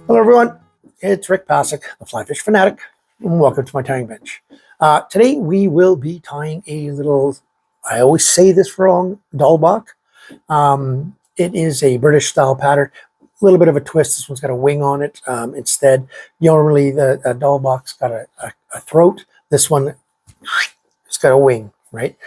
Hello everyone, it's Rick Passek, the FlyFish Fanatic, and welcome to my tying bench. Today we will be tying a little, I always say this wrong, Diawl Bach. It is a British style pattern, a little bit of a twist. This one's got a wing on it. Instead, normally the Diawl Bach's got a throat. This one, it's got a wing, right?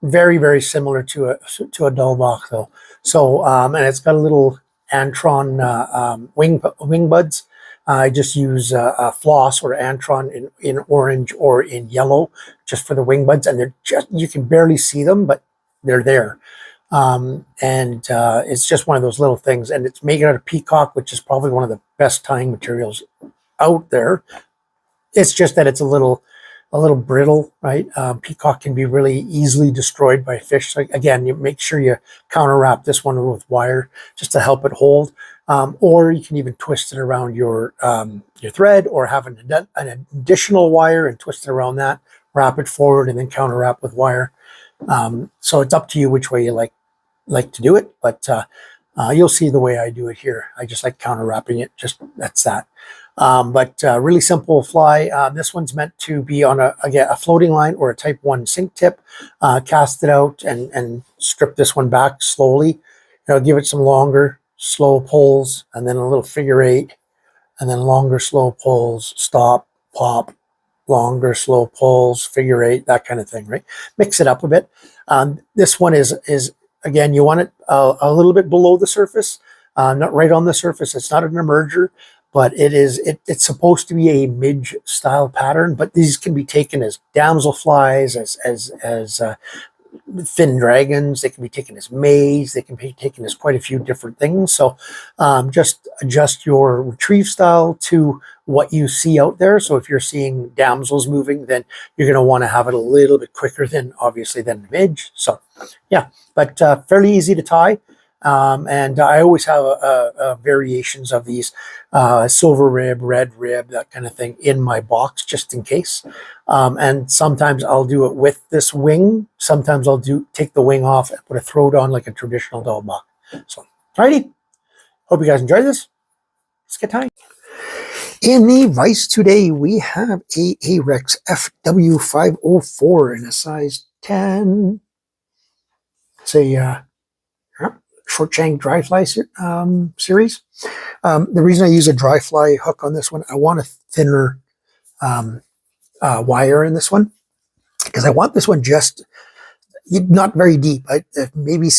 Very, very similar to a Diawl Bach though. So, and it's got a little Antron wing buds. I just use a floss or Antron in orange or in yellow just for the wing buds, and they're just, you can barely see them, but they're there. It's just one of those little things, and it's made out of Peacock, which is probably one of the best tying materials out there. It's just that it's a little brittle, right? Peacock can be really easily destroyed by fish. So again, you make sure you counter wrap this one with wire just to help it hold. Or you can even twist it around your thread, or have an additional wire and twist it around that, wrap it forward, and then counter wrap with wire. So it's up to you which way you like to do it, but you'll see the way I do it here. I just like counter wrapping it. Just that's that. Really simple fly. This one's meant to be on a floating line or a type 1 sink tip. Cast it out and strip this one back slowly. Give it some longer, slow pulls, and then a little figure 8, and then longer, slow pulls, stop, pop, longer, slow pulls, figure 8, that kind of thing, right? Mix it up a bit. This one is again, you want it a little bit below the surface, not right on the surface. It's not an emerger, but it's supposed to be a midge style pattern, but these can be taken as damselflies, as fin dragons. They can be taken as maize. They can be taken as quite a few different things. So just adjust your retrieve style to what you see out there. So if you're seeing damsels moving, then you're going to want to have it a little bit quicker than obviously than the midge. So yeah, but fairly easy to tie. And I always have variations of these silver rib, red rib, that kind of thing in my box just in case. And sometimes I'll do it with this wing. Sometimes I'll take the wing off and put a throat on like a traditional Diawl Bach. So, alrighty. Hope you guys enjoyed this. Let's get tying. In the vise today, we have a Ahrex FW 504 in a size 10. It's a short shank dry fly series. The reason I use a dry fly hook on this one, I want a thinner wire in this one, because I want this one just not very deep, maybe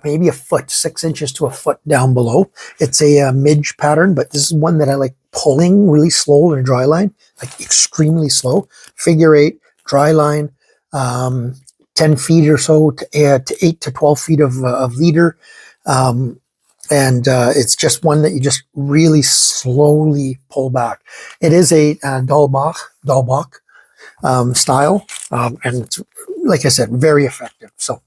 maybe a foot, 6 inches to a foot down below. It's a midge pattern, but this is one that I like pulling really slow in a dry line, like extremely slow. Figure 8, dry line, 10 feet or so to 8 to 12 feet of leader. It's just one that you just really slowly pull back. It is a Diawl Bach style, and it's, like I said, very effective. So,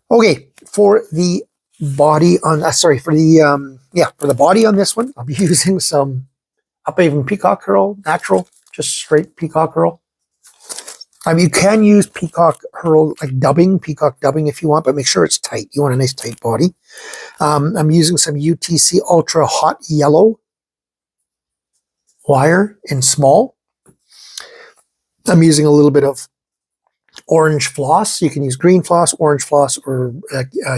okay, for the body on for the body on this one, I'll be using some Upavon Peacock Herl, natural, just straight Peacock Herl. You can use Peacock Herl, like Peacock dubbing if you want, but make sure it's tight. You want a nice tight body. I'm using some UTC Ultra Hot Yellow wire in small. I'm using a little bit of orange floss. You can use green floss, orange floss, or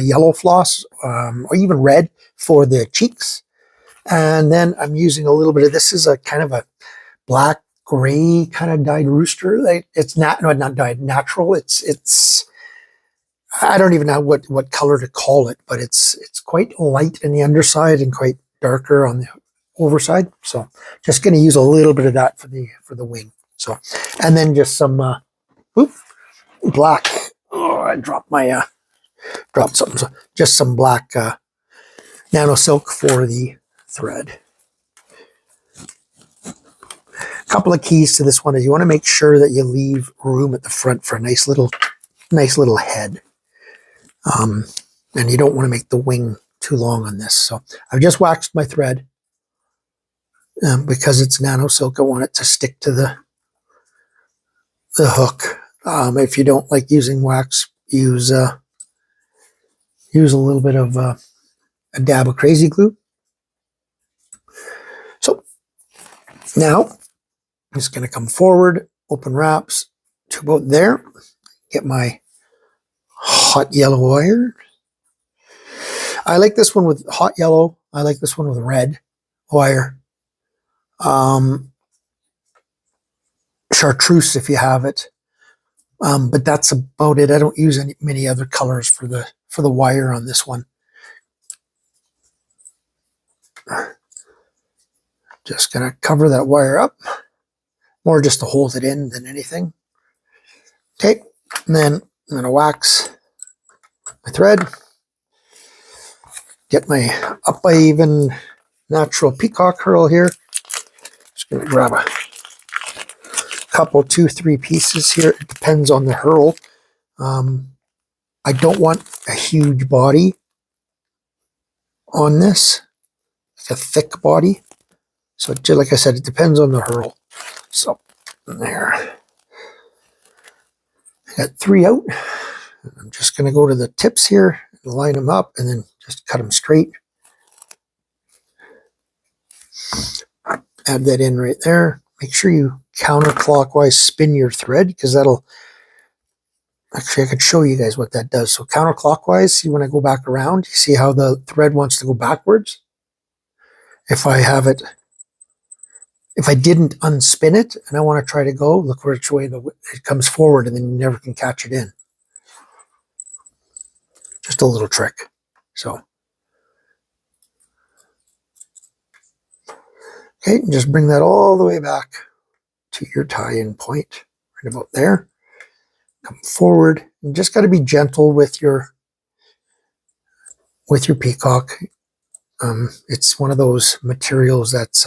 yellow floss, or even red for the cheeks. And then I'm using a little bit of, this is a kind of a black gray kind of dyed rooster. It's not dyed, natural. It's I don't even know what color to call it, but it's quite light in the underside and quite darker on the overside. So just going to use a little bit of that for the wing. So, and then just some black. Oh, I dropped my dropped something. So just some black nano silk for the thread. Couple of keys to this one is you want to make sure that you leave room at the front for a nice little head, and you don't want to make the wing too long on this. So I've just waxed my thread because it's nano silk. I want it to stick to the hook. If you don't like using wax, use a little bit of a dab of crazy glue. Now, I'm just going to come forward, open wraps to about there, get my hot yellow wire. I like this one with hot yellow. I like this one with red wire. Chartreuse if you have it. But that's about it. I don't use many other colors for the wire on this one. Just gonna cover that wire up, more just to hold it in than anything. Okay, and then I'm gonna wax my thread. Get my Upavon natural Peacock Herl here. Just gonna grab a couple, 2, 3 pieces here. It depends on the Herl. I don't want a huge body on this, like a thick body. So just like I said, it depends on the Herl. So there, I got 3 out. I'm just going to go to the tips here, line them up, and then just cut them straight. Add that in right there. Make sure you counterclockwise spin your thread, because that'll, actually I could show you guys what that does. So counterclockwise, see when I go back around, you see how the thread wants to go backwards? If I have it, if I didn't unspin it and I want to try to go, look which way it comes forward, and then you never can catch it in. Just a little trick. So, okay, and just bring that all the way back to your tie-in point, right about there. Come forward, and just got to be gentle with your Peacock. It's one of those materials that's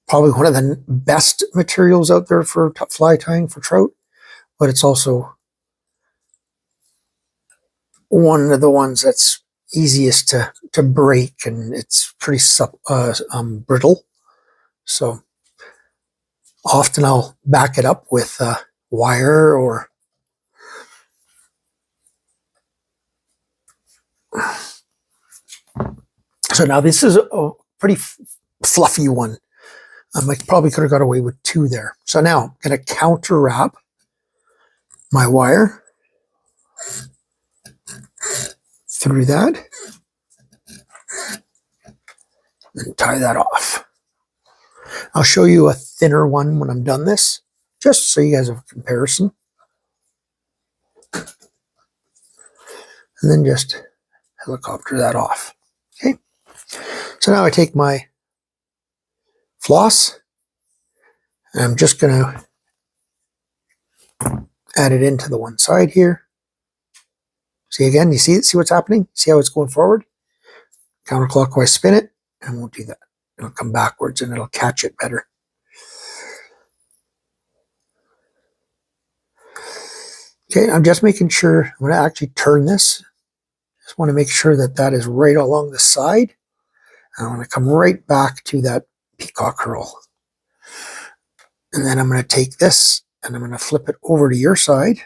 probably one of the best materials out there for fly tying for trout, but it's also one of the ones that's easiest to break, and it's pretty brittle. So often I'll back it up with wire or so. Now this is a pretty fluffy one. I probably could have got away with 2 there. So now I'm going to counter wrap my wire through that and tie that off. I'll show you a thinner one when I'm done this, just so you guys have a comparison. And then just helicopter that off. Okay. So now I take my floss, and I'm just going to add it into the one side here. See again, you see what's happening? See how it's going forward? Counterclockwise spin it, and we'll do that. It'll come backwards and it'll catch it better. Okay, I'm just making sure, I'm going to actually turn this. Just want to make sure that that is right along the side. And I'm going to come right back to that Peacock Herl. And then I'm going to take this and I'm going to flip it over to your side.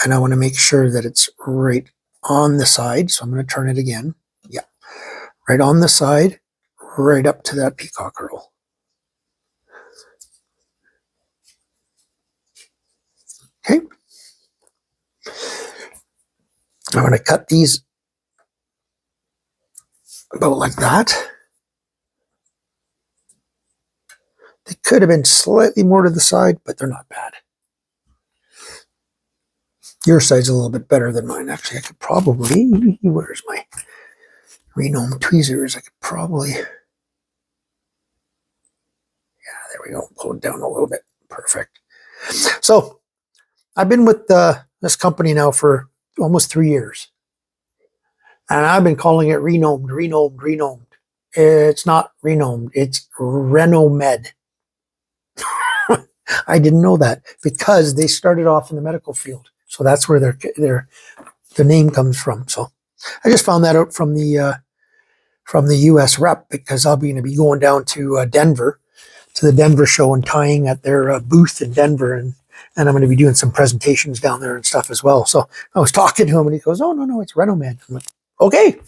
And I want to make sure that it's right on the side. So I'm going to turn it again. Yeah, right on the side, right up to that Peacock Herl. Okay. I'm going to cut these about like that. They could have been slightly more to the side, but they're not bad. Your side's a little bit better than mine. Actually, I could probably, where's my Renomed tweezers? I could probably, yeah, there we go. Pull it down a little bit. Perfect. So I've been with this company now for almost 3 years. And I've been calling it Renomed. It's not Renomed, it's Renomed. I didn't know that because they started off in the medical field. So that's where the name comes from. So I just found that out from the US rep, because I'll be going down to Denver, to the Denver show, and tying at their booth in Denver, and I'm going to be doing some presentations down there and stuff as well. So I was talking to him and he goes, "Oh, no, it's Renomed." I'm like, okay.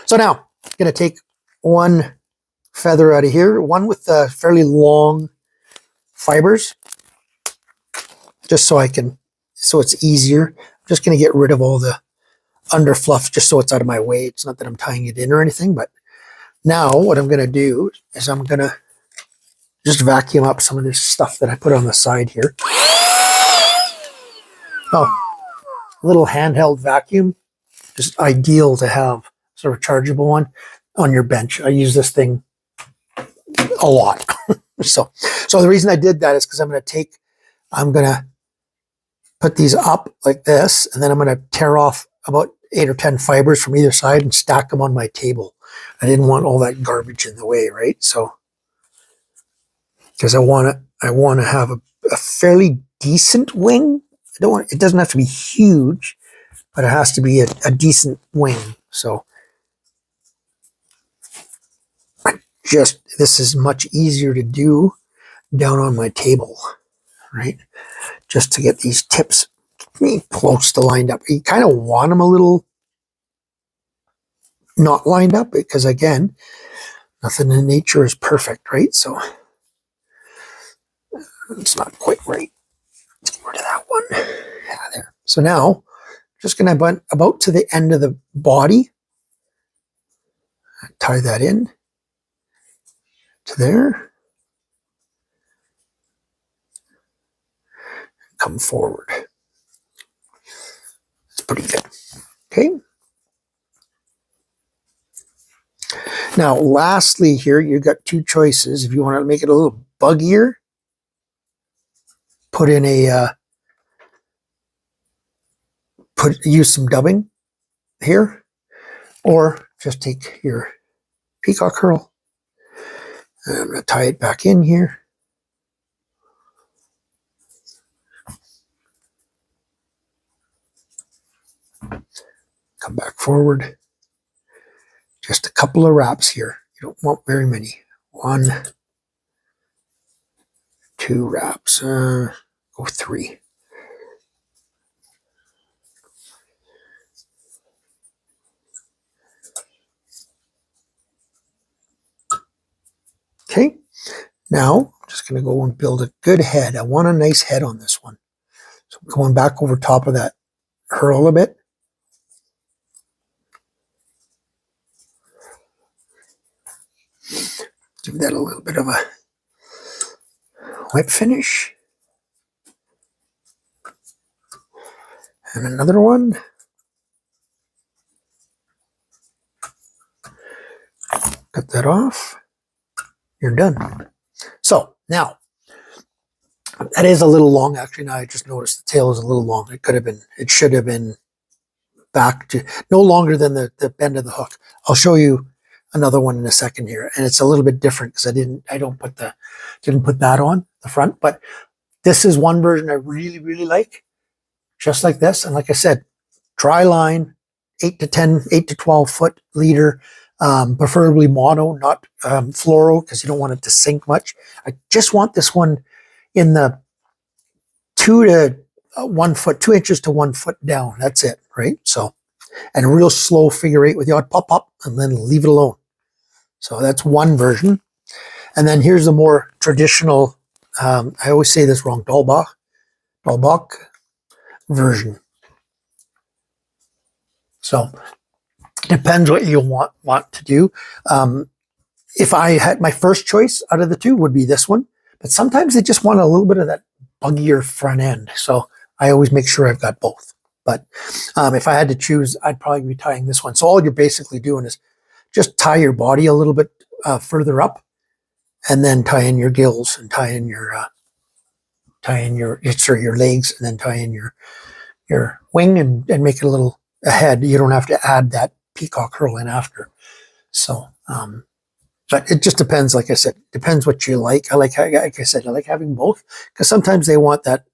So now I'm going to take one feather out of here, one with fairly long fibers, just so it's easier. I'm just going to get rid of all the under fluff just so it's out of my way. It's not that I'm tying it in or anything, but now what I'm going to do is I'm going to just vacuum up some of this stuff that I put on the side here. Oh, a little handheld vacuum, just ideal to have, sort of chargeable one on your bench. I use this thing a lot. So the reason I did that is because I'm going to put these up like this, and then I'm going to tear off about 8 or 10 fibers from either side and stack them on my table. I didn't want all that garbage in the way, right? So, because I want to have a fairly decent wing. It doesn't have to be huge, but it has to be a decent wing. So this is much easier to do down on my table, right? Just to get these tips close to lined up. You kind of want them a little not lined up because, again, nothing in nature is perfect, right? So it's not quite right. Let's get rid of that one. Yeah, there. So now, just going to about to the end of the body, tie that in to there. Come forward. It's pretty good. Okay. Now, lastly here, you've got two choices. If you want to make it a little buggier, put in use some dubbing here, or just take your Peacock Herl. And I'm going to tie it back in here. Come back forward. Just a couple of wraps here. You don't want very many. 1, 2 wraps. Go 3. Okay. Now, I'm just going to go and build a good head. I want a nice head on this one. So I'm going back over top of that Herl a bit. Give that a little bit of a whip finish. And another one. Cut that off. You're done. So now, that is a little long. Actually, now I just noticed the tail is a little long. It should have been back to no longer than the bend of the hook. I'll show you another one in a second here, and it's a little bit different because I didn't put that on the front, but this is one version I really, really like, just like this. And like I said, dry line, 8 to 12 foot leader, preferably mono, not fluoro, because you don't want it to sink much. I just want this one in the 2 inches to 1 foot down. That's it, right? So, and a real slow figure 8 with the odd pop, and then leave it alone. So that's one version. And then here's the more traditional, I always say this wrong, Diawl Bach version. So depends what you want to do. If I had my first choice out of the two would be this one, but sometimes they just want a little bit of that buggier front end. So I always make sure I've got both. But if I had to choose, I'd probably be tying this one. So all you're basically doing is just tie your body a little bit further up, and then tie in your gills and tie in your legs, and then tie in your wing and make it a head. You don't have to add that Peacock Herl in after. So, but it just depends. Like I said, depends what you like. Like I said, I like having both because sometimes they want that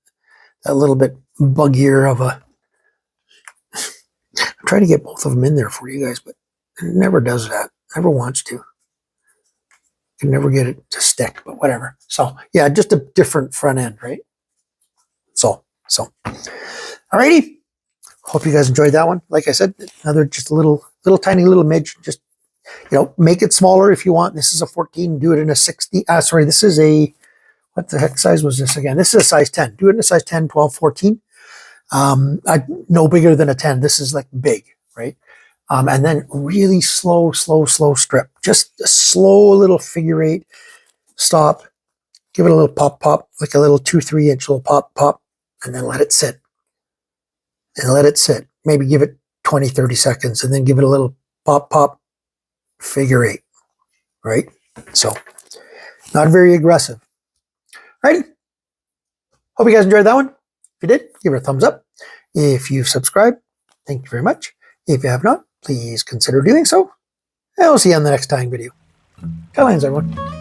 little bit buggier of a. I'm trying to get both of them in there for you guys, but it never does that. Never wants to. Can never get it to stick, but whatever. So yeah, just a different front end, right? So alrighty. Hope you guys enjoyed that one. Like I said, another just a little tiny little midge, just Make it smaller if you want. This is a 14, do it in a 60. Sorry, this is a, what the heck size was this again? This is a size 10. Do it in a size 10, 12, 14. No bigger than a 10. This is like big, right? And then really slow strip. Just a slow little figure eight. Stop. Give it a little pop, like a little 2-3 inch little pop, and then let it sit. And let it sit. Maybe give it 20, 30 seconds, and then give it a little pop, figure eight, right? So, not very aggressive. Righty. Hope you guys enjoyed that one. If you did, give it a thumbs up. If you've subscribed, thank you very much. If you have not, please consider doing so. And we'll see you on the next tying video. Cut lines, everyone.